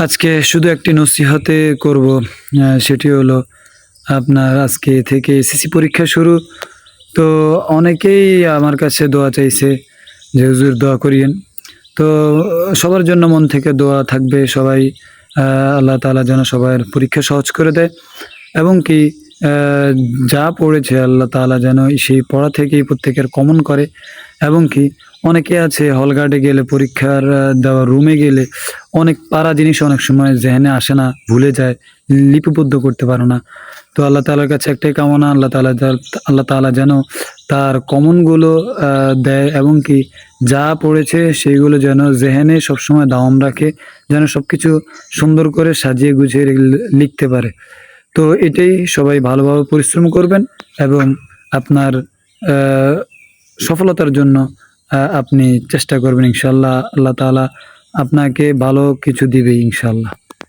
আজকে শুধু একটি নসিহতে করব। সেটি হলো আপনার আজকে থেকে এসএসসি পরীক্ষা শুরু। তো অনেকেই আমার কাছে দোয়া চাইছে যে হুজুর দোয়া করিয়েন। তো সবার জন্য মন থেকে দোয়া থাকবে। সবাই আল্লাহ তাআলা যেন সবার পরীক্ষা সহজ করে দেয় এবং কি আ যা পড়েছে আল্লাহ তাআলা যেন সেই পড়া থেকেই প্রত্যেকের কমন করে এবং কি অনেকে আছে হলগার্ডে গেলে পরীক্ষার দেওয়ার রুমে গেলে অনেক পারা জিনিস অনেক সময় জেহেনে আসে না, ভুলে যায়, লিপিবদ্ধ করতে পারে না। তো আল্লাহ তাআলার কাছে একটাই কামনা আল্লাহ তাআলা যেন তার কমনগুলো দেয় এবং কি যা পড়েছে সেইগুলো যেন জেহেনে সবসময় দাওয়াম রাখে, যেন সবকিছু সুন্দর করে সাজিয়ে গুছিয়ে লিখতে পারে। তো এটাই, সবাই ভালোভাবে পরিশ্রম করবেন এবং আপনার আ সফলতার জন্য আপনি চেষ্টা করবেন ইনশাআল্লাহ। আল্লাহ তাআলা আপনাকে ভালো কিছু দিবে ইনশাআল্লাহ।